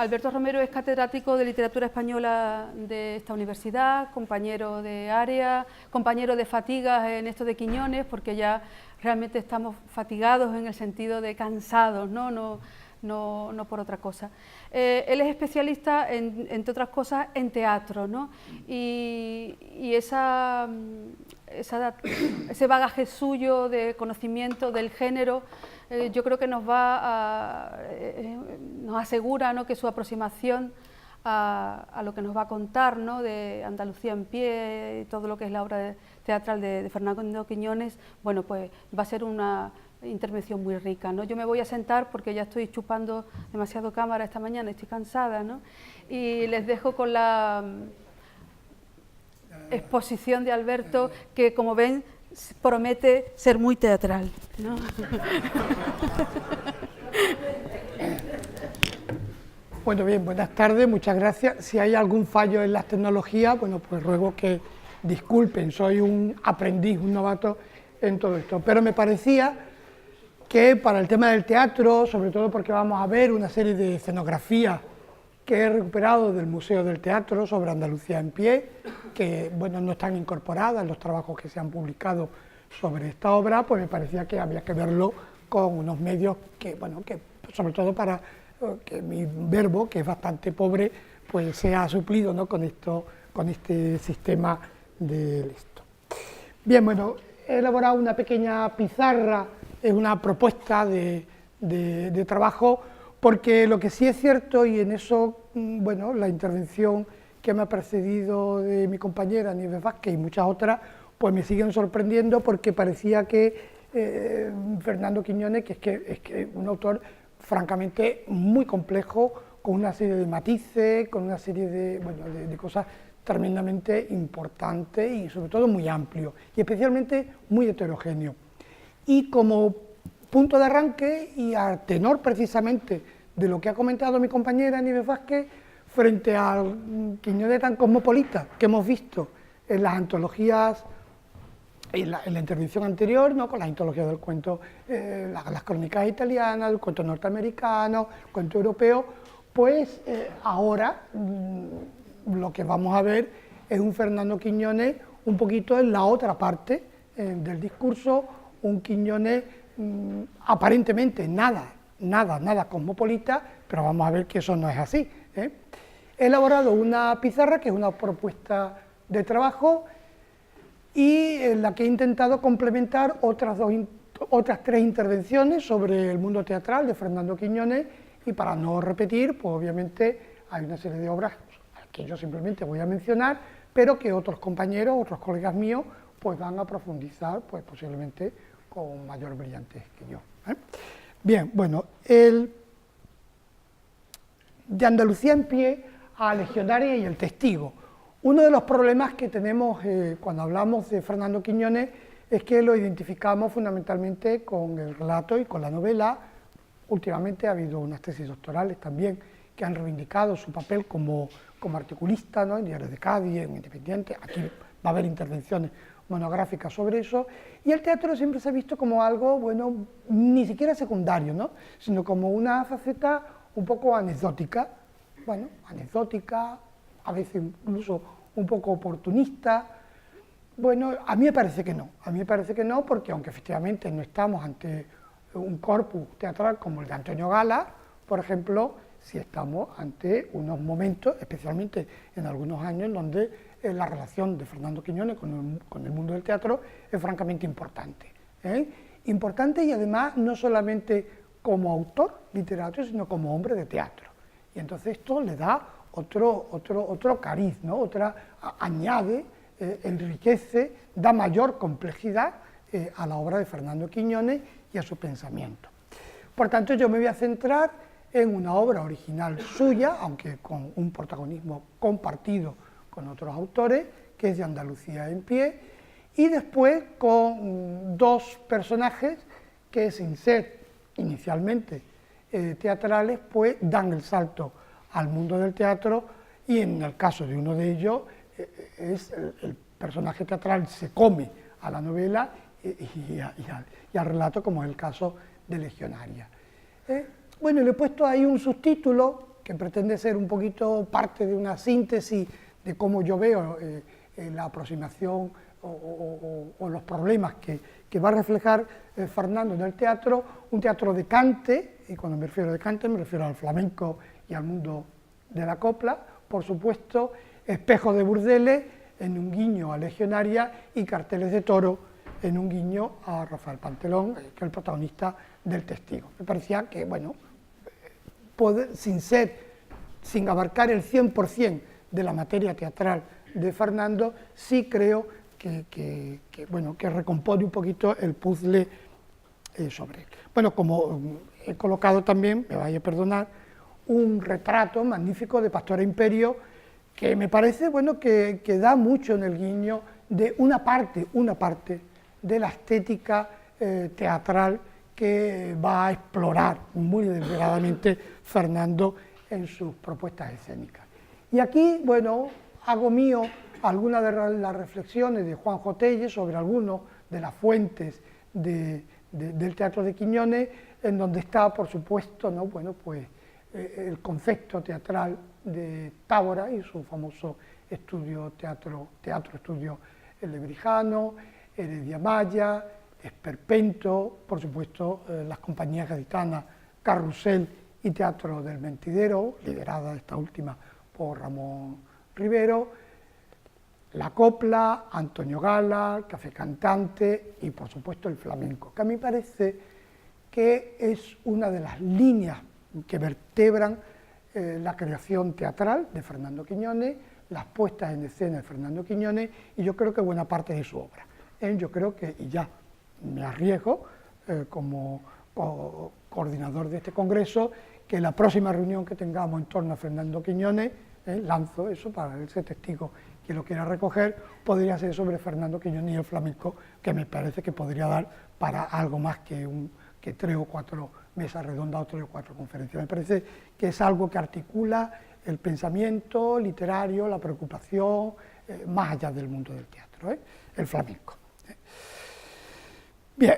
Alberto Romero es catedrático de literatura española de esta universidad, compañero de área, compañero de fatigas en esto de Quiñones, porque ya realmente estamos fatigados en el sentido de cansados, no por otra cosa. Él es especialista, entre otras cosas, en teatro, ¿no? Y ese bagaje suyo de conocimiento del género, yo creo que nos asegura, ¿no?, que su aproximación a lo que nos va a contar, ¿no?, de Andalucía en pie y todo lo que es la obra teatral de Fernando Quiñones, bueno, pues va a ser una intervención muy rica, ¿no? Yo me voy a sentar porque ya estoy chupando demasiado cámara esta mañana, estoy cansada, ¿no? Y les dejo con la exposición de Alberto, que como ven promete ser muy teatral, ¿no? Bueno, bien, buenas tardes, muchas gracias. Si hay algún fallo en las tecnologías, bueno, pues ruego que disculpen, soy un aprendiz, un novato en todo esto. Pero me parecía que para el tema del teatro, sobre todo porque vamos a ver una serie de escenografías que he recuperado del Museo del Teatro sobre Andalucía en pie, que bueno, no están incorporadas en los trabajos que se han publicado sobre esta obra, pues me parecía que había que verlo con unos medios que, bueno, que sobre todo para que mi verbo, que es bastante pobre, pues sea suplido, ¿no?, con este sistema de esto. Bien, bueno, he elaborado una pequeña pizarra, es una propuesta de trabajo, porque lo que sí es cierto, y en eso, bueno, la intervención que me ha precedido de mi compañera Nieves Vázquez y muchas otras, pues me siguen sorprendiendo, porque parecía que Fernando Quiñones, que es que un autor francamente muy complejo, con una serie de matices, con una serie de cosas tremendamente importantes y sobre todo muy amplio, y especialmente muy heterogéneo. Y como punto de arranque, y a tenor precisamente de lo que ha comentado mi compañera Nieves Vázquez, frente al Quiñones tan cosmopolita que hemos visto en las antologías, en la intervención anterior, ¿no?, con las antologías del cuento, las crónicas italianas, el cuento norteamericano, el cuento europeo, pues ahora lo que vamos a ver es un Fernando Quiñones un poquito en la otra parte del discurso, un Quiñones aparentemente nada cosmopolita, pero vamos a ver que eso no es así, ¿eh? He elaborado una pizarra que es una propuesta de trabajo y en la que he intentado complementar otras tres intervenciones sobre el mundo teatral de Fernando Quiñones, y para no repetir, pues obviamente hay una serie de obras que yo simplemente voy a mencionar, pero que otros compañeros, otros colegas míos, pues van a profundizar, pues posiblemente con mayor brillantez que yo, ¿eh? Bien, bueno, de Andalucía en pie a Legionaria y el Testigo. Uno de los problemas que tenemos cuando hablamos de Fernando Quiñones es que lo identificamos fundamentalmente con el relato y con la novela. Últimamente ha habido unas tesis doctorales también que han reivindicado su papel como articulista, ¿no?, en Diario de Cádiz, en Independiente. Aquí va a haber intervenciones monográficas sobre eso, y el teatro siempre se ha visto como algo, bueno, ni siquiera secundario, ¿no?, sino como una faceta un poco anecdótica, bueno, anecdótica, a veces incluso un poco oportunista. Bueno, a mí me parece que no, porque aunque efectivamente no estamos ante un corpus teatral como el de Antonio Gala, por ejemplo, sí estamos ante unos momentos, especialmente en algunos años, en donde la relación de Fernando Quiñones con el mundo del teatro es francamente importante, ¿eh? Importante, y además no solamente como autor literario, sino como hombre de teatro. Y entonces esto le da otro cariz, ¿no?, añade, enriquece, da mayor complejidad a la obra de Fernando Quiñones y a su pensamiento. Por tanto, yo me voy a centrar en una obra original suya, aunque con un protagonismo compartido con otros autores, que es de Andalucía en pie, y después con dos personajes que, sin ser inicialmente teatrales, pues dan el salto al mundo del teatro, y en el caso de uno de ellos, el personaje teatral se come a la novela y al relato, como es el caso de Legionaria. Bueno, le he puesto ahí un subtítulo que pretende ser un poquito parte de una síntesis de cómo yo veo la aproximación o los problemas que va a reflejar Fernando en el teatro, un teatro de cante, y cuando me refiero a cante me refiero al flamenco y al mundo de la copla, por supuesto, espejos de burdeles en un guiño a Legionaria y carteles de toro en un guiño a Rafael Pantelón, que es el protagonista del Testigo. Me parecía que, bueno, sin abarcar el 100% de la materia teatral de Fernando, sí creo que recompone un poquito el puzzle sobre él. Bueno, como he colocado también, me vaya a perdonar, un retrato magnífico de Pastora Imperio, que me parece, bueno, que da mucho en el guiño de una parte de la estética teatral que va a explorar muy deliberadamente Fernando en sus propuestas escénicas. Y aquí, bueno, hago mío algunas de las reflexiones de Juanjo Tellez sobre algunas de las fuentes del teatro de Quiñones, en donde está, por supuesto, ¿no? Bueno, pues, el concepto teatral de Tábora y su famoso teatro-estudio El Lebrijano, Heredia Maya, Esperpento, por supuesto, las compañías gaditanas Carrusel y Teatro del Mentidero, liderada esta última por Ramón Rivero, la copla, Antonio Gala, Café Cantante y, por supuesto, el flamenco, que a mí parece que es una de las líneas que vertebran la creación teatral de Fernando Quiñones, las puestas en escena de Fernando Quiñones, y yo creo que buena parte de su obra. Yo creo que, y ya me arriesgo como coordinador de este congreso, que la próxima reunión que tengamos en torno a Fernando Quiñones, lanzo eso para ese testigo que lo quiera recoger, podría ser sobre Fernando Quiñones y el flamenco, que me parece que podría dar para algo más que 3 o 4 mesas redondas o 3 o 4 conferencias. Me parece que es algo que articula el pensamiento literario, la preocupación, más allá del mundo del teatro, el flamenco. Bien,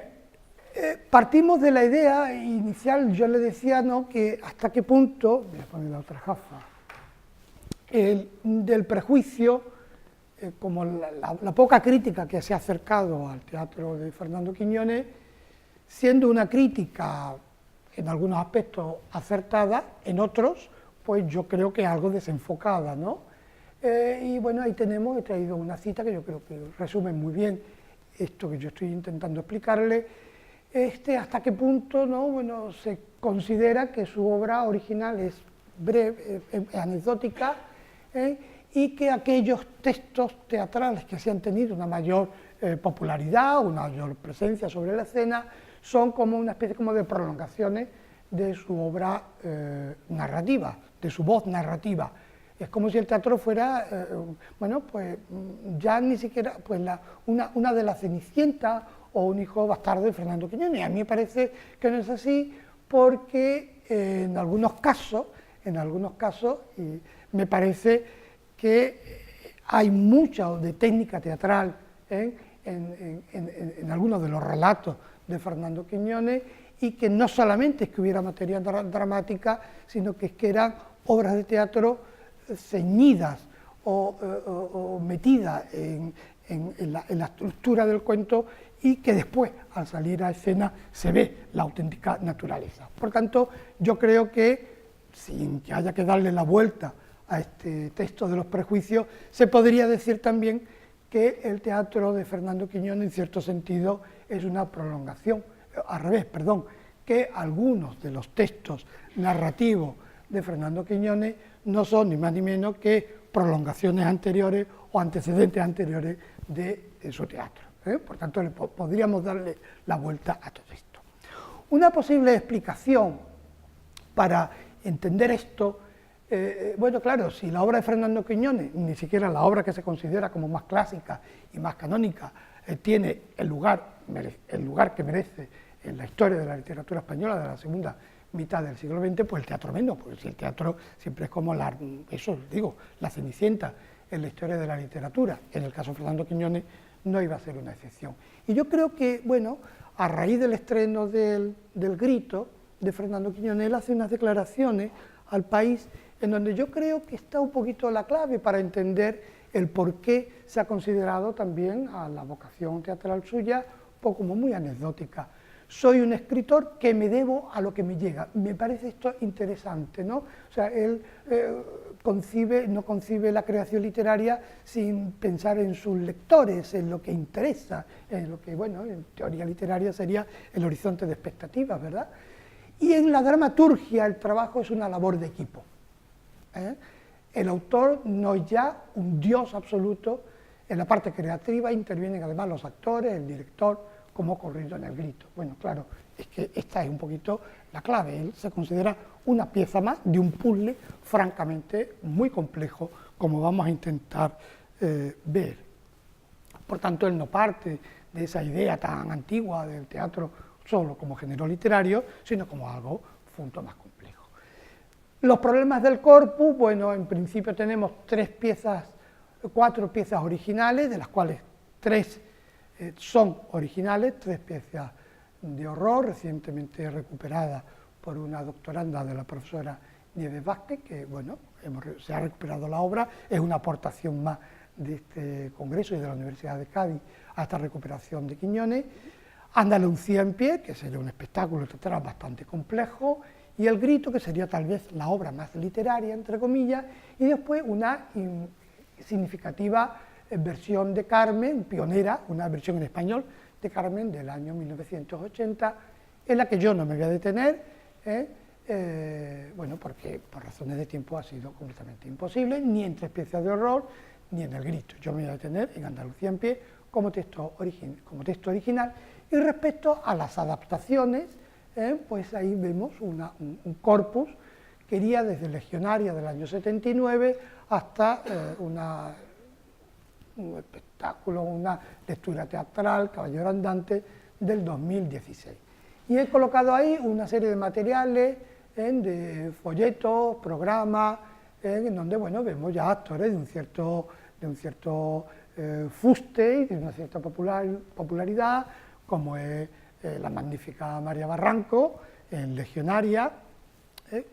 partimos de la idea inicial, yo le decía, ¿no?, que hasta qué punto, voy a poner la otra gafa, del prejuicio, como la poca crítica que se ha acercado al teatro de Fernando Quiñones, siendo una crítica en algunos aspectos acertada, en otros, pues yo creo que algo desenfocada, ¿no? Y bueno, ahí he traído una cita que yo creo que resume muy bien esto que yo estoy intentando explicarle, hasta qué punto, ¿no?, bueno, se considera que su obra original es breve, anecdótica, y que aquellos textos teatrales que se han tenido una mayor popularidad, una mayor presencia sobre la escena, son como una especie como de prolongaciones de su obra narrativa, de su voz narrativa. Es como si el teatro fuera, bueno, pues ya ni siquiera pues una de las Cenicientas o un hijo bastardo de Fernando Quiñones. A mí me parece que no es así porque en algunos casos, me parece que hay mucha de técnica teatral en algunos de los relatos de Fernando Quiñones, y que no solamente es que hubiera materia dramática, sino que es que eran obras de teatro ceñidas o metidas en la estructura del cuento, y que después, al salir a escena, se ve la auténtica naturaleza. Por tanto, yo creo que, sin que haya que darle la vuelta a este texto de los prejuicios, se podría decir también que el teatro de Fernando Quiñones, en cierto sentido, es una prolongación, al revés, perdón, que algunos de los textos narrativos de Fernando Quiñones no son ni más ni menos que prolongaciones anteriores o antecedentes anteriores de su teatro. Por tanto, podríamos darle la vuelta a todo esto. Una posible explicación para entender esto, bueno, claro, si la obra de Fernando Quiñones, ni siquiera la obra que se considera como más clásica y más canónica, tiene el lugar que merece en la historia de la literatura española de la segunda mitad del siglo XX, pues el teatro menos, porque si el teatro siempre es como la Cenicienta en la historia de la literatura. En el caso de Fernando Quiñones no iba a ser una excepción. Y yo creo que, bueno, a raíz del estreno del Grito de Fernando Quiñones, él hace unas declaraciones al país, en donde yo creo que está un poquito la clave para entender el por qué se ha considerado también a la vocación teatral suya un poco como muy anecdótica. Soy un escritor que me debo a lo que me llega. Me parece esto interesante, ¿no? O sea, él no concibe la creación literaria sin pensar en sus lectores, en lo que interesa, en lo que, bueno, en teoría literaria sería el horizonte de expectativas, ¿verdad? Y en la dramaturgia el trabajo es una labor de equipo. El autor no es ya un dios absoluto, en la parte creativa intervienen además los actores, el director, como ocurrido en El Grito. Bueno, claro, es que esta es un poquito la clave, él se considera una pieza más de un puzzle francamente muy complejo, como vamos a intentar ver. Por tanto, él no parte de esa idea tan antigua del teatro solo como género literario, sino como algo mucho más complejo. Los problemas del corpus, bueno, en principio tenemos 4 piezas originales, de las cuales 3 son originales, 3 piezas de horror, recientemente recuperadas por una doctoranda de la profesora Nieves Vázquez, que bueno, se ha recuperado la obra, es una aportación más de este congreso y de la Universidad de Cádiz a esta recuperación de Quiñones. Andalucía en pie, que sería un espectáculo teatral bastante complejo, y El Grito, que sería tal vez la obra más literaria, entre comillas, y después una significativa versión de Carmen, pionera, una versión en español de Carmen del año 1980, en la que yo no me voy a detener, bueno, porque por razones de tiempo ha sido completamente imposible, ni en 3 piezas de horror, ni en El Grito. Yo me voy a detener en Andalucía en pie como texto original, y respecto a las adaptaciones, pues ahí vemos un corpus que iría desde Legionaria del año 79 hasta un espectáculo, una lectura teatral, Caballero Andante, del 2016. Y he colocado ahí una serie de materiales, de folletos, programas, en donde, bueno, vemos ya actores de un cierto fuste y de una cierta popularidad, como es la magnífica María Barranco, en Legionaria.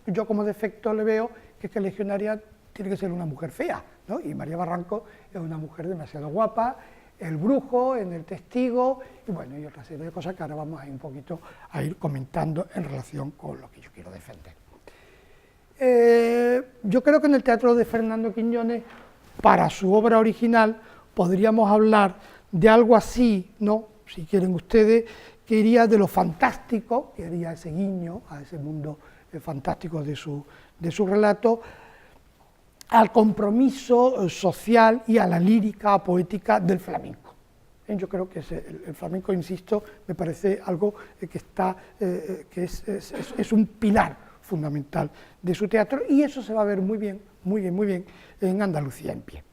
Yo como defecto le veo que es que Legionaria tiene que ser una mujer fea, ¿no? Y María Barranco es una mujer demasiado guapa, El Brujo, en El Testigo, y bueno, y otra serie de cosas que ahora vamos a ir un poquito a ir comentando en relación con lo que yo quiero defender. Yo creo que en el teatro de Fernando Quiñones, para su obra original, podríamos hablar de algo así, ¿no?, si quieren ustedes, que iría de lo fantástico, que haría ese guiño a ese mundo fantástico de su relato, al compromiso social y a la lírica poética del flamenco. Yo creo que el flamenco, insisto, me parece algo que es un pilar fundamental de su teatro, y eso se va a ver muy bien en Andalucía en pie.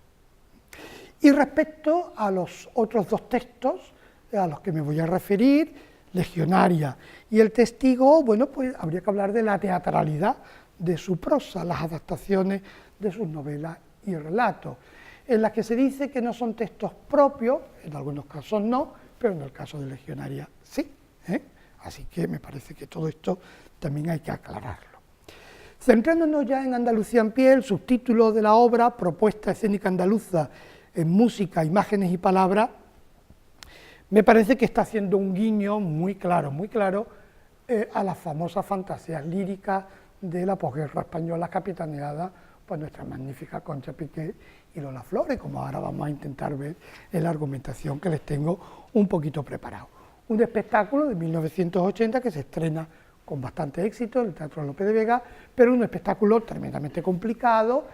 Y respecto a los otros 2 textos a los que me voy a referir, Legionaria y El Testigo, bueno, pues habría que hablar de la teatralidad de su prosa, las adaptaciones de sus novelas y relatos, en las que se dice que no son textos propios, en algunos casos no, pero en el caso de Legionaria sí. Así que me parece que todo esto también hay que aclararlo. Centrándonos ya en Andalucía en pie, el subtítulo de la obra, Propuesta escénica andaluza en música, imágenes y palabras, me parece que está haciendo un guiño muy claro a las famosas fantasías líricas de la posguerra española, capitaneada por nuestra magnífica Concha Piqué y Lola Flores, como ahora vamos a intentar ver en la argumentación que les tengo un poquito preparado. Un espectáculo de 1980 que se estrena con bastante éxito en el Teatro Lope de Vega, pero un espectáculo tremendamente complicado,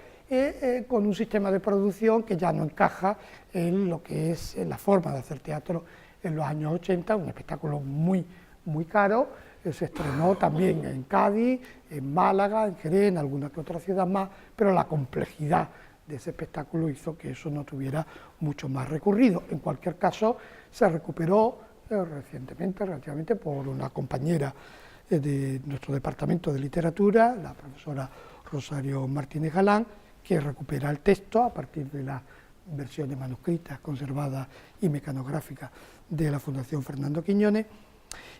con un sistema de producción que ya no encaja en lo que es la forma de hacer teatro en los años 80, un espectáculo muy caro. Se estrenó también en Cádiz, en Málaga, en Jerez, en alguna que otra ciudad más, pero la complejidad de ese espectáculo hizo que eso no tuviera mucho más recorrido. En cualquier caso, se recuperó recientemente, relativamente, por una compañera de nuestro departamento de literatura, la profesora Rosario Martínez Galán, que recupera el texto a partir de las versiones manuscritas, conservadas y mecanográficas de la Fundación Fernando Quiñones.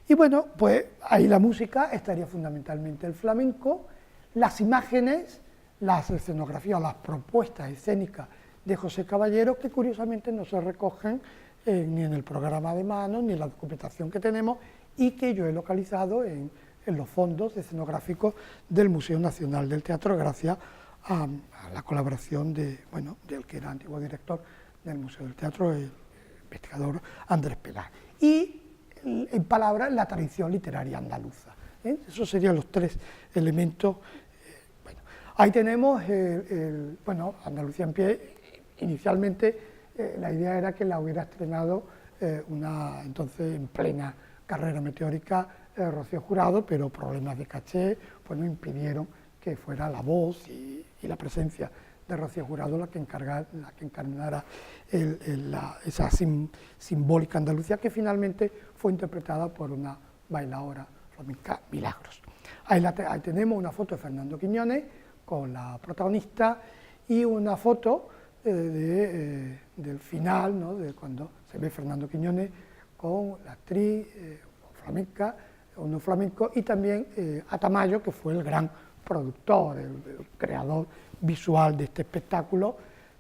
Y bueno, pues ahí la música estaría fundamentalmente el flamenco, las imágenes, las escenografías, las propuestas escénicas de José Caballero, que curiosamente no se recogen ni en el programa de mano, ni en la documentación que tenemos, y que yo he localizado en los fondos escenográficos del Museo Nacional del Teatro, gracias a la colaboración del que era antiguo director del Museo del Teatro, el investigador Andrés Peláez. Y, en palabras, la tradición literaria andaluza. Esos serían los tres elementos. Ahí tenemos, Andalucía en pie. Inicialmente la idea era que la hubiera estrenado entonces en plena carrera meteórica Rocío Jurado, pero problemas de caché no impidieron que fuera la voz y la presencia de Rocío Jurado la que encarnara esa simbólica Andalucía, que finalmente fue interpretada por una bailaora flamenca, Milagros. Ahí tenemos una foto de Fernando Quiñones con la protagonista y una foto del final, ¿no?, de cuando se ve Fernando Quiñones con la actriz flamenca, o no flamenco, y también a Tamayo, que fue el gran productor, el creador visual de este espectáculo.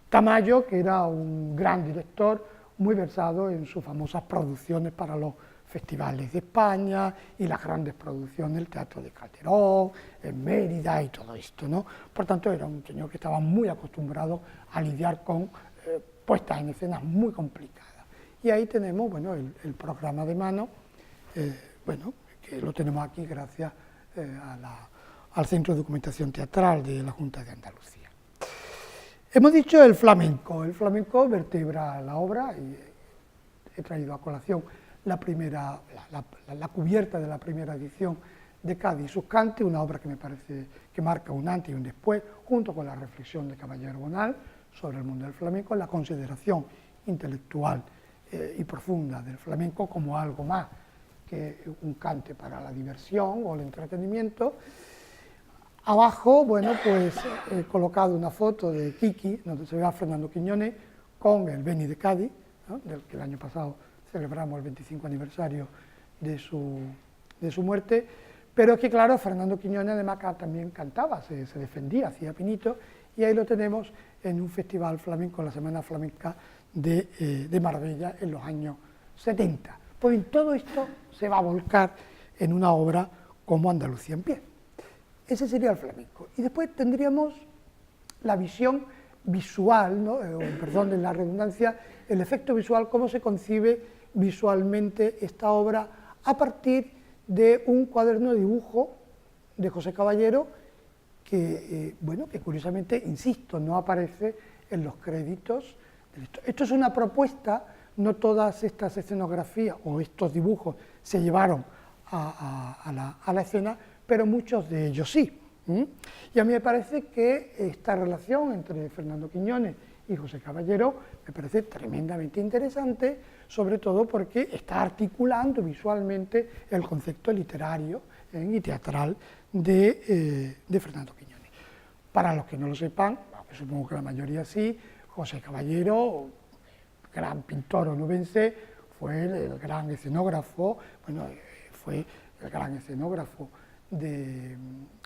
Tamayo, que era un gran director, muy versado en sus famosas producciones para los festivales de España y las grandes producciones del Teatro de Calderón, en Mérida y todo esto, ¿no? Por tanto, era un señor que estaba muy acostumbrado a lidiar con puestas en escenas muy complicadas. Y ahí tenemos, el programa de mano, que lo tenemos aquí gracias al Centro de Documentación Teatral de la Junta de Andalucía. Hemos dicho el flamenco vertebra la obra, y he traído a colación la cubierta de la primera edición de Cádiz y sus cantes, una obra que me parece que marca un antes y un después, junto con la reflexión de Caballero Bonal sobre el mundo del flamenco, la consideración intelectual y profunda del flamenco como algo más que un cante para la diversión o el entretenimiento. Abajo, he colocado una foto de Kiki, donde se ve a Fernando Quiñones con el Beni de Cádiz, ¿no?, del que el año pasado celebramos el 25 aniversario de su muerte, pero es que, claro, Fernando Quiñones además también cantaba, se defendía, hacía pinito, y ahí lo tenemos en un festival flamenco, la Semana Flamenca de Marbella, en los años 70. Pues en todo esto se va a volcar en una obra como Andalucía en pie. Ese sería el flamenco. Y después tendríamos la visión visual, ¿no?, perdón la redundancia, el efecto visual, cómo se concibe visualmente esta obra a partir de un cuaderno de dibujo de José Caballero que curiosamente, insisto, no aparece en los créditos. Esto es una propuesta, no todas estas escenografías o estos dibujos se llevaron a la escena, pero muchos de ellos sí. Y a mí me parece que esta relación entre Fernando Quiñones y José Caballero me parece tremendamente interesante, sobre todo porque está articulando visualmente el concepto literario y teatral de Fernando Quiñones. Para los que no lo sepan, supongo que la mayoría sí, José Caballero, gran pintor onubense, fue el gran escenógrafo, fue el gran escenógrafo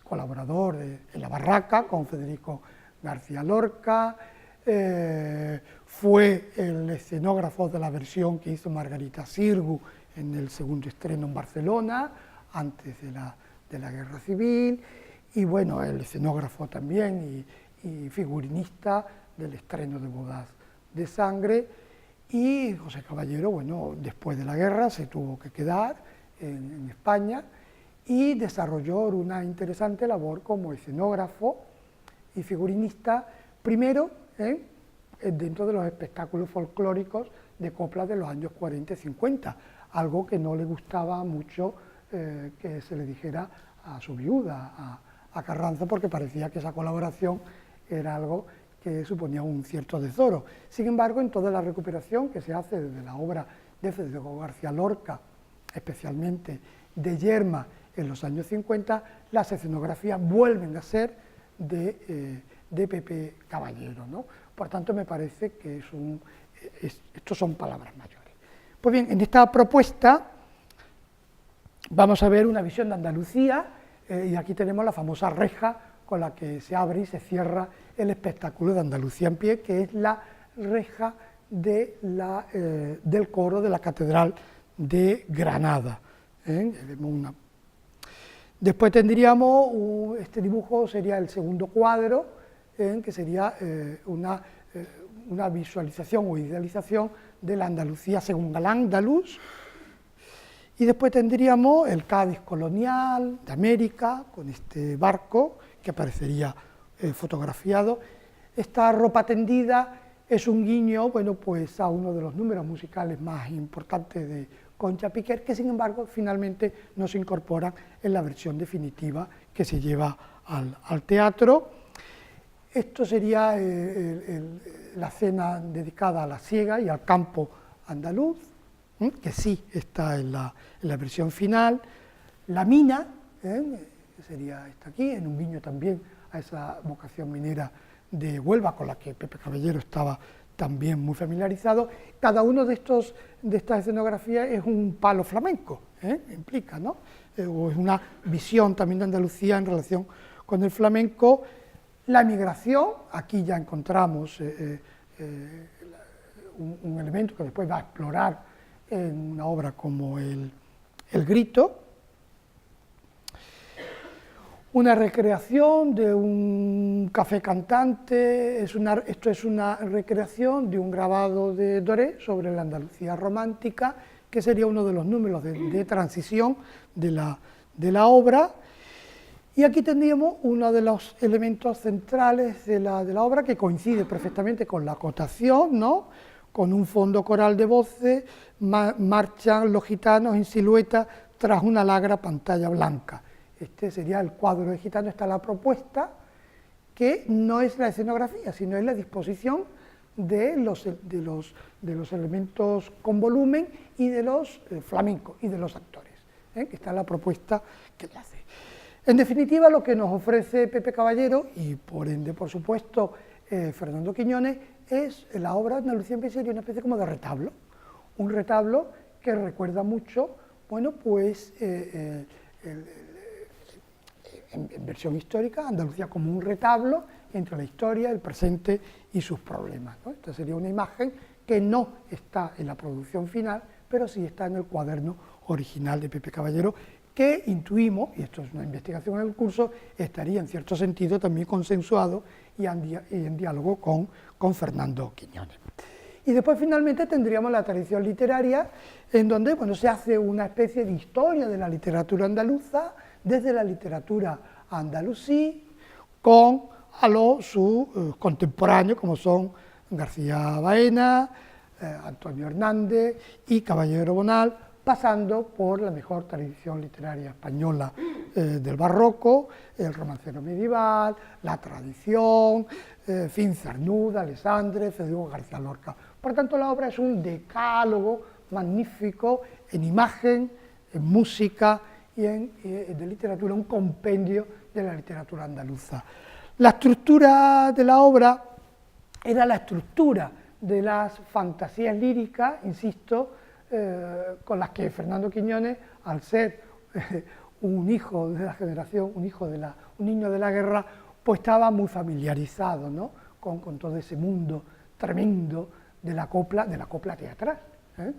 colaborador en La Barraca con Federico García Lorca, fue el escenógrafo de la versión que hizo Margarita Sirgu en el segundo estreno en Barcelona, antes de la Guerra Civil, y el escenógrafo también y figurinista del estreno de Bodas de Sangre. Y José Caballero, después de la guerra se tuvo que quedar en España y desarrolló una interesante labor como escenógrafo y figurinista, primero dentro de los espectáculos folclóricos de coplas de los años 40 y 50, algo que no le gustaba mucho que se le dijera a su viuda, a Carranza, porque parecía que esa colaboración era algo que suponía un cierto desdoro. Sin embargo, en toda la recuperación que se hace desde la obra de Federico García Lorca, especialmente de Yerma en los años 50, las escenografías vuelven a ser de Pepe Caballero, ¿no? Por tanto, me parece que estos son palabras mayores. Pues bien, en esta propuesta vamos a ver una visión de Andalucía, y aquí tenemos la famosa reja con la que se abre y se cierra el espectáculo de Andalucía en pie, que es la reja de del coro de la Catedral de Granada. Después tendríamos, este dibujo sería el segundo cuadro, que sería una visualización o idealización de la Andalucía según Al-Ándalus. Y después tendríamos el Cádiz colonial de América, con este barco que aparecería fotografiado. Esta ropa tendida es un guiño, bueno, pues a uno de los números musicales más importantes de Concha Piquer, que sin embargo finalmente no se incorporan en la versión definitiva que se lleva al teatro. Esto sería la cena dedicada a la siega y al campo andaluz, que sí está en la versión final. La mina, que sería esta aquí, en un guiño también a esa vocación minera de Huelva, con la que Pepe Caballero estaba también muy familiarizado. Cada uno de estas escenografías es un palo flamenco, implica, ¿no? O es una visión también de Andalucía en relación con el flamenco. La migración, aquí ya encontramos un elemento que después va a explorar en una obra como El Grito. Una recreación de un café cantante, esto es una recreación de un grabado de Doré sobre la Andalucía romántica, que sería uno de los números de transición de la obra. Y aquí tendríamos uno de los elementos centrales de la obra, que coincide perfectamente con la acotación, ¿no? Con un fondo coral de voces, marchan los gitanos en silueta tras una larga pantalla blanca. Este sería el cuadro de gitano. Está la propuesta, que no es la escenografía, sino es la disposición de los elementos con volumen y de los flamencos y de los actores, que está la propuesta que le hace. En definitiva, lo que nos ofrece Pepe Caballero, y por ende, por supuesto, Fernando Quiñones, es la obra Andalucía en pie, sería una especie como de retablo, un retablo que recuerda mucho, bueno, pues, en versión histórica, Andalucía como un retablo entre la historia, el presente y sus problemas, ¿no? Esta sería una imagen que no está en la producción final, pero sí está en el cuaderno original de Pepe Caballero, que intuimos, y esto es una investigación en el curso, estaría en cierto sentido también consensuado y en diálogo con Fernando Quiñones. Y después finalmente tendríamos la tradición literaria, en donde, bueno, se hace una especie de historia de la literatura andaluza, desde la literatura andalusí, con sus contemporáneos, como son García Baena, Antonio Hernández y Caballero Bonal, pasando por la mejor tradición literaria española del barroco, el romancero medieval, la tradición, Cernuda, Alessandre, Federico García Lorca. Por tanto, la obra es un decálogo magnífico en imagen, en música y de literatura, un compendio de la literatura andaluza. La estructura de la obra era la estructura de las fantasías líricas, insisto, con las que Fernando Quiñones, al ser un hijo de la generación, un niño de la guerra, pues estaba muy familiarizado, ¿no? con todo ese mundo tremendo de la copla teatral,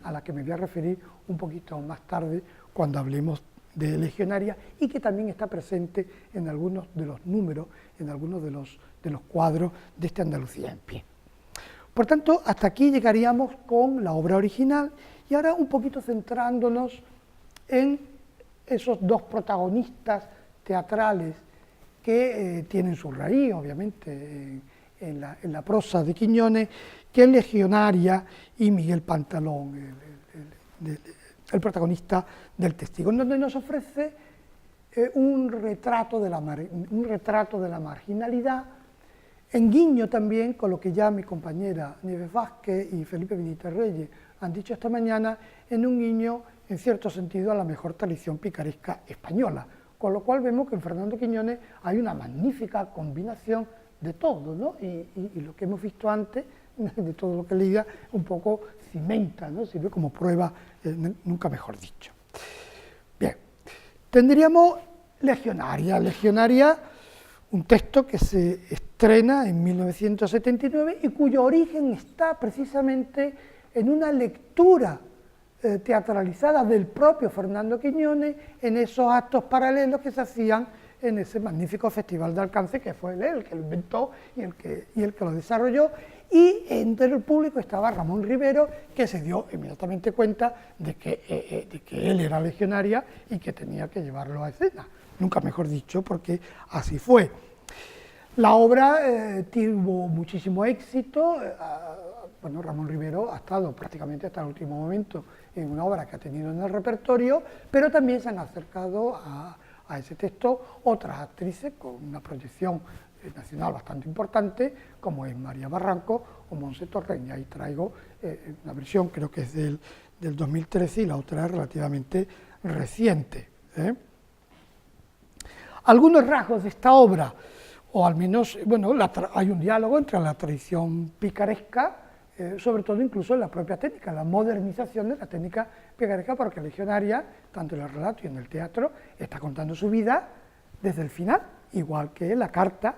a la que me voy a referir un poquito más tarde cuando hablemos de Legionaria, y que también está presente en algunos de los números, en algunos de los cuadros de esta Andalucía en pie. Por tanto, hasta aquí llegaríamos con la obra original, y ahora un poquito centrándonos en esos dos protagonistas teatrales que tienen su raíz, obviamente, en la prosa de Quiñones, que es Legionaria y Miguel Pantalón, el protagonista del Testigo, en donde nos ofrece un retrato de la marginalidad, en guiño también con lo que ya mi compañera Nieves Vázquez y Felipe Benítez Reyes han dicho esta mañana, en un guiño, en cierto sentido, a la mejor tradición picaresca española, con lo cual vemos que en Fernando Quiñones hay una magnífica combinación de todo, ¿no? Y lo que hemos visto antes, de todo lo que leía, un poco cimenta, ¿no? Sirve como prueba, nunca mejor dicho. Bien, tendríamos Legionaria, un texto que se estrena en 1979 y cuyo origen está precisamente en una lectura teatralizada del propio Fernando Quiñones en esos actos paralelos que se hacían en ese magnífico Festival de Alcance, que fue él el que lo inventó y el que lo desarrolló, y entre el público estaba Ramón Rivero, que se dio inmediatamente cuenta de que él era legionaria y que tenía que llevarlo a escena, nunca mejor dicho, porque así fue. La obra tuvo muchísimo éxito. Bueno, Ramón Rivero ha estado prácticamente hasta el último momento en una obra que ha tenido en el repertorio, pero también se han acercado a ese texto otras actrices con una proyección nacional bastante importante, como es María Barranco o Montse Torrent. Y ahí traigo una versión, creo que es del 2013, y la otra es relativamente reciente. Algunos rasgos de esta obra, o al menos, bueno, hay un diálogo entre la tradición picaresca, sobre todo incluso en la propia técnica, la modernización de la técnica picaresca, porque Legionaria, tanto en el relato y en el teatro, está contando su vida desde el final, igual que la carta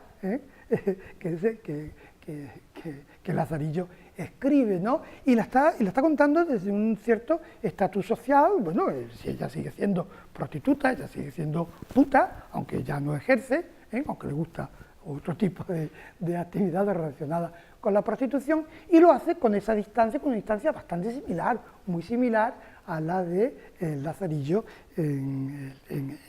que Lazarillo escribe, ¿no? Y la está contando desde un cierto estatus social. Bueno, si ella sigue siendo prostituta, ella sigue siendo puta, aunque ya no ejerce, aunque le gusta otro tipo de actividades relacionadas con la prostitución, y lo hace con esa distancia, con una distancia bastante similar, muy similar a la de Lazarillo en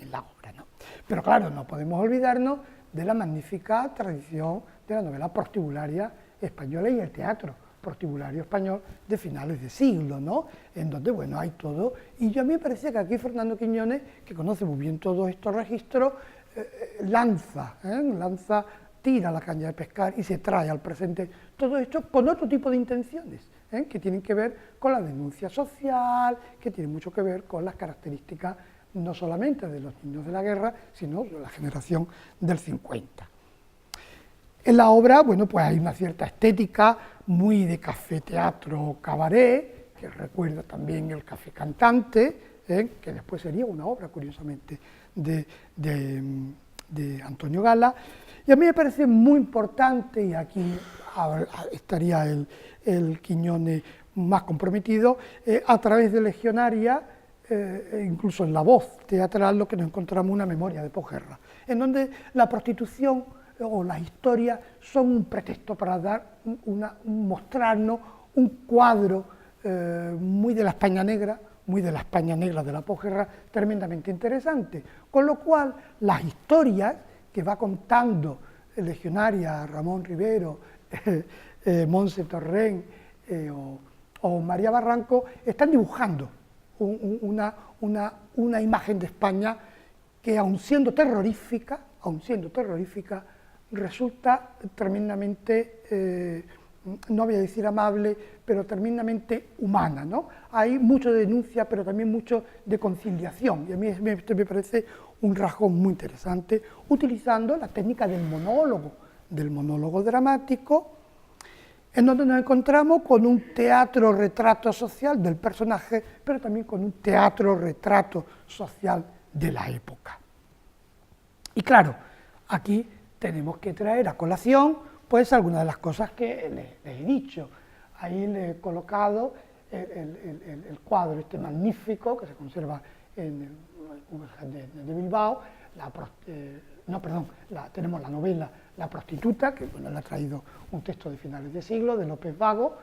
la obra, ¿no? Pero claro, no podemos olvidarnos de la magnífica tradición de la novela prostibularia española y el teatro prostibulario español de finales de siglo, ¿no? En donde, bueno, hay todo, y a mí me parece que aquí Fernando Quiñones, que conoce muy bien todos estos registros, tira la caña de pescar y se trae al presente todo esto con otro tipo de intenciones, que tienen que ver con la denuncia social, que tienen mucho que ver con las características no solamente de los niños de la guerra, sino de la generación del 50. En la obra, bueno, pues hay una cierta estética muy de café, teatro, cabaret, que recuerda también el café cantante, que después sería una obra, curiosamente, de Antonio Gala. Y a mí me parece muy importante, y aquí estaría el Quiñones más comprometido, a través de Legionaria, incluso en la voz teatral, lo que nos encontramos una memoria de posguerra, en donde la prostitución o las historias son un pretexto para mostrarnos un cuadro muy de la España negra, de la posguerra, tremendamente interesante. Con lo cual, las historias que va contando Legionaria, Ramón Rivero, Montse Torrent o María Barranco, están dibujando una imagen de España que, aun siendo terrorífica, resulta tremendamente, no voy a decir amable, pero tremendamente humana, ¿no? Hay mucho de denuncia, pero también mucho de conciliación, y a mí esto me parece un rasgo muy interesante, utilizando la técnica del monólogo dramático, en donde nos encontramos con un teatro-retrato social del personaje, pero también con un teatro-retrato social de la época. Y claro, aquí tenemos que traer a colación pues algunas de las cosas que les he dicho. Ahí le he colocado el cuadro este magnífico que se conserva en el de Bilbao, tenemos la novela La prostituta, que bueno, le ha traído un texto de finales de siglo, de López Vago,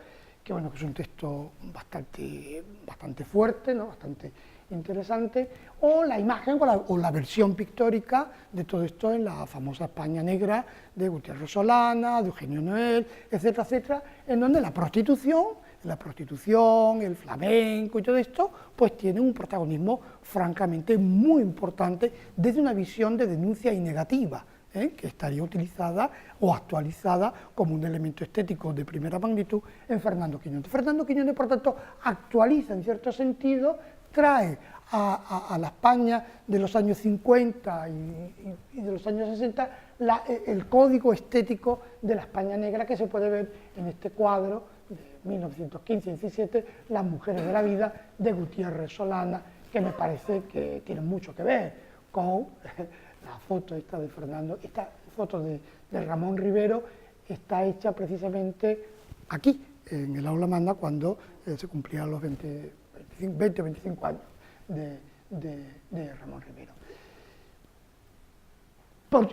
que bueno, que es un texto bastante fuerte, ¿no? Bastante interesante, o la imagen o la versión pictórica de todo esto en la famosa España negra de Gutiérrez Solana, de Eugenio Noel, etcétera, etcétera, en donde la prostitución, el flamenco y todo esto, pues tiene un protagonismo francamente muy importante desde una visión de denuncia y negativa, que estaría utilizada o actualizada como un elemento estético de primera magnitud en Fernando Quiñones. Fernando Quiñones, por tanto, actualiza en cierto sentido, trae a la España de los años 50 y de los años 60 el código estético de la España negra que se puede ver en este cuadro de 1915-17, Las mujeres de la vida, de Gutiérrez Solana, que me parece que tiene mucho que ver con la foto esta de Fernando foto de Ramón Rivero está hecha precisamente aquí, en el aula magna, cuando se cumplían los 20 o 25 años de Ramón Rivero.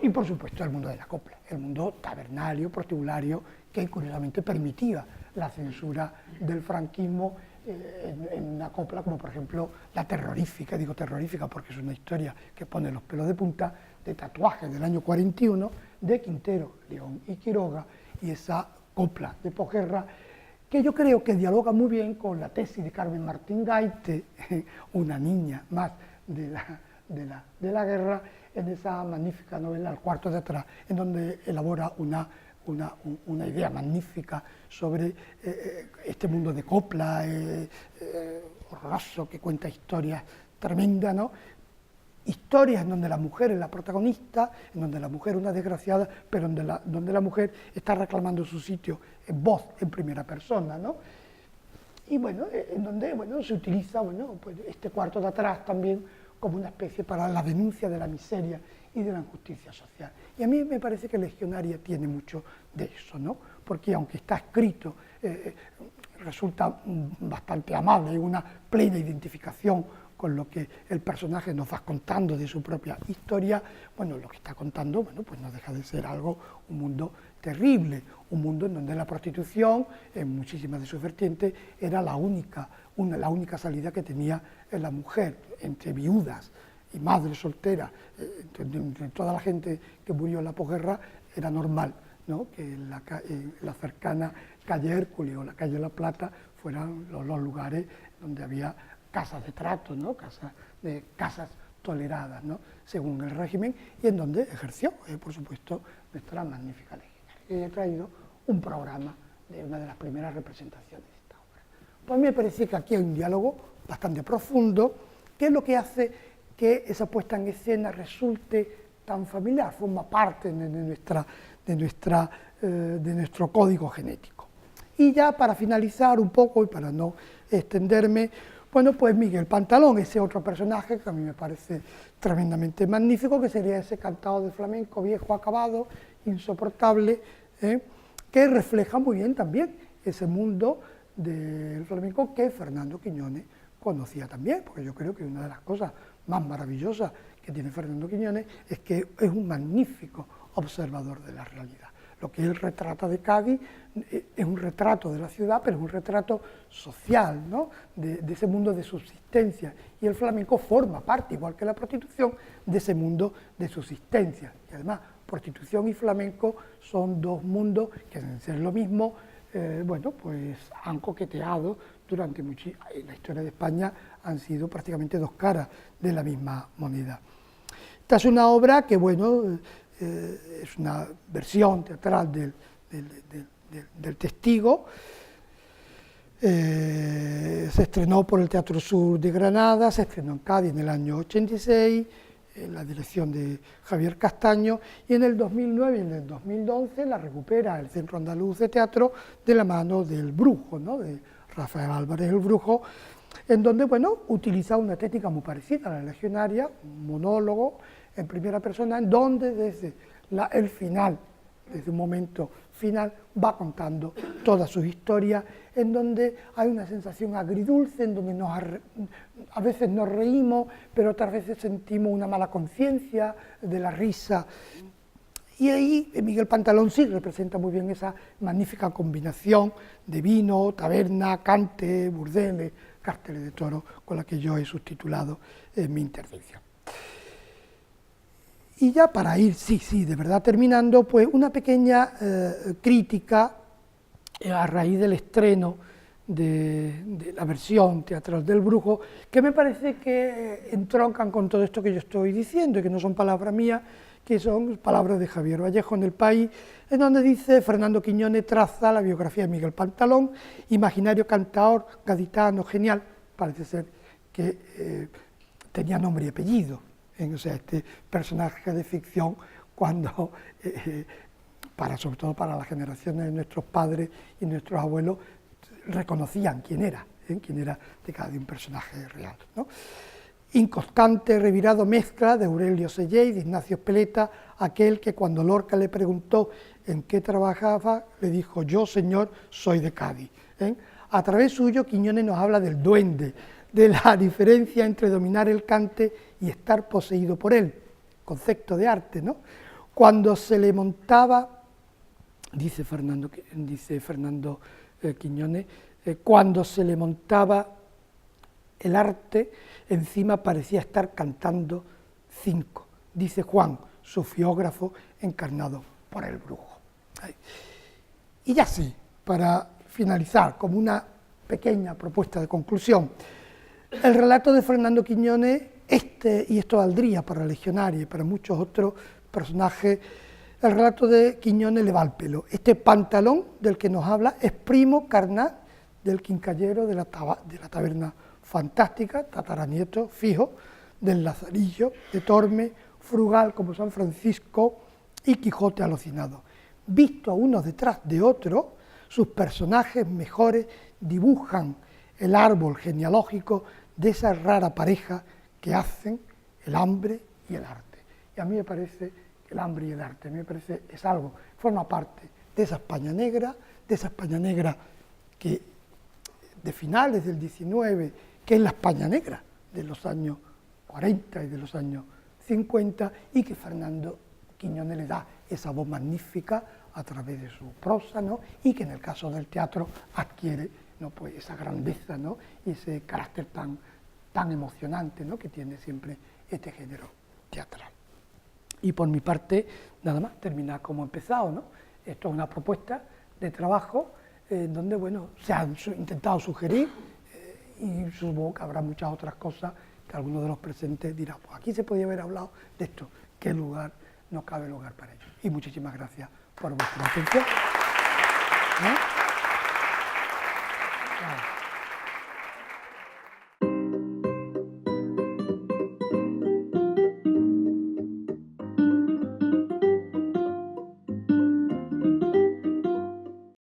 Y por supuesto el mundo de la copla, el mundo tabernario, prostibulario, que curiosamente permitía la censura del franquismo en una copla como por ejemplo la terrorífica, digo terrorífica porque es una historia que pone los pelos de punta, de Tatuajes del año 41, de Quintero, León y Quiroga, y esa copla de posguerra que yo creo que dialoga muy bien con la tesis de Carmen Martín Gaite, una niña más de la guerra, en esa magnífica novela El cuarto de atrás, en donde elabora una idea magnífica sobre este mundo de copla, horroroso, que cuenta historias tremendas, ¿no? Historias en donde la mujer es la protagonista, en donde la mujer es una desgraciada, pero donde la mujer está reclamando su sitio en voz, en primera persona, ¿no? Y bueno, en donde se utiliza pues este cuarto de atrás también como una especie para la denuncia de la miseria y de la injusticia social. Y a mí me parece que Legionaria tiene mucho de eso, ¿no? Porque aunque está escrito, resulta bastante amable, hay una plena identificación con lo que el personaje nos va contando de su propia historia. Bueno, lo que está contando, pues no deja de ser un mundo terrible, un mundo en donde la prostitución, en muchísimas de sus vertientes, era la única salida que tenía la mujer, entre viudas y madres solteras, entre toda la gente que murió en la posguerra, era normal, ¿no?, que la cercana calle Hércules o la calle La Plata fueran los lugares donde había casas de trato, ¿no?, casas toleradas, ¿no?, según el régimen, y en donde ejerció, por supuesto, nuestra magnífica Legionaria. He traído un programa de una de las primeras representaciones de esta obra. Pues a mí me parece que aquí hay un diálogo bastante profundo, que es lo que hace que esa puesta en escena resulte tan familiar, forma parte de nuestro código genético. Y ya para finalizar un poco, y para no extenderme, bueno, pues Miguel Pantalón, ese otro personaje que a mí me parece tremendamente magnífico, que sería ese cantador de flamenco viejo, acabado, insoportable, que refleja muy bien también ese mundo del flamenco que Fernando Quiñones conocía también, porque yo creo que una de las cosas más maravillosas que tiene Fernando Quiñones es que es un magnífico observador de la realidad. Lo que él retrata de Cádiz es un retrato de la ciudad, pero es un retrato social, ¿no?, de ese mundo de subsistencia, y el flamenco forma parte, igual que la prostitución, de ese mundo de subsistencia. Y además, prostitución y flamenco son dos mundos que, deben ser lo mismo, bueno, pues han coqueteado durante en la historia de España, han sido prácticamente dos caras de la misma moneda. Esta es una obra que, bueno, es una versión teatral del Testigo. Se estrenó por el Teatro Sur de Granada, se estrenó en Cádiz en el año 86, en la dirección de Javier Castaño, y en el 2009 y en el 2011 la recupera el Centro Andaluz de Teatro de la mano del Brujo, ¿no?, de Rafael Álvarez el Brujo, en donde, bueno, utiliza una técnica muy parecida a la Legionaria, un monólogo en primera persona, en donde desde el final, desde un momento final, va contando todas sus historias, en donde hay una sensación agridulce, en donde a veces nos reímos, pero otras veces sentimos una mala conciencia de la risa. Y ahí Miguel Pantalón sí representa muy bien esa magnífica combinación de vino, taberna, cante, burdeles, cárteles de toros, con la que yo he subtitulado mi intervención. Y ya para ir, de verdad terminando, pues una pequeña crítica a raíz del estreno de la versión teatral del Brujo, que me parece que entroncan con todo esto que yo estoy diciendo, y que no son palabras mías, que son palabras de Javier Vallejo en El País, en donde dice: Fernando Quiñones traza la biografía de Miguel Pantalón, imaginario cantador gaditano genial, parece ser que tenía nombre y apellido, o sea, este personaje de ficción, cuando, sobre todo para las generaciones de nuestros padres y nuestros abuelos, reconocían quién era de cada un personaje real, ¿no? inconstante, revirado mezcla de Aurelio Sellé y de Ignacio Speleta, aquel que cuando Lorca le preguntó en qué trabajaba, le dijo: yo, señor, soy de Cádiz. A través suyo, Quiñones nos habla del duende, de la diferencia entre dominar el cante y estar poseído por él, concepto de arte, ¿no? Cuando se le montaba, dice Fernando Quiñones, cuando se le montaba el arte, encima parecía estar cantando cinco, dice Juan, su geógrafo encarnado por el brujo. Y ya sí, para finalizar, como una pequeña propuesta de conclusión, el relato de Fernando Quiñones, y esto valdría para Legionario y para muchos otros personajes, el relato de Quiñones le va al pelo. Este Pantalón del que nos habla es primo carnal del quincallero de la taberna fantástica, tataranieto fijo del Lazarillo, de Tormes, frugal como San Francisco y Quijote alucinado. Visto a unos detrás de otros, sus personajes mejores dibujan el árbol genealógico de esa rara pareja que hacen el hambre y el arte. Y a mí me parece que el hambre y el arte, es algo, forma parte de esa España negra, que de finales del 19, que es la España negra de los años 40 y de los años 50, y que Fernando Quiñones le da esa voz magnífica a través de su prosa, ¿no? Y que en el caso del teatro adquiere, ¿no?, pues esa grandeza, ¿no?, y ese carácter tan emocionante, ¿no?, que tiene siempre este género teatral. Y por mi parte, nada más, terminar como he empezado, ¿no? Esto es una propuesta de trabajo donde, bueno, se han intentado sugerir y supongo que habrá muchas otras cosas que algunos de los presentes dirán: pues aquí se podía haber hablado de esto, ¿qué lugar? No cabe lugar para ello. Y muchísimas gracias por vuestra atención.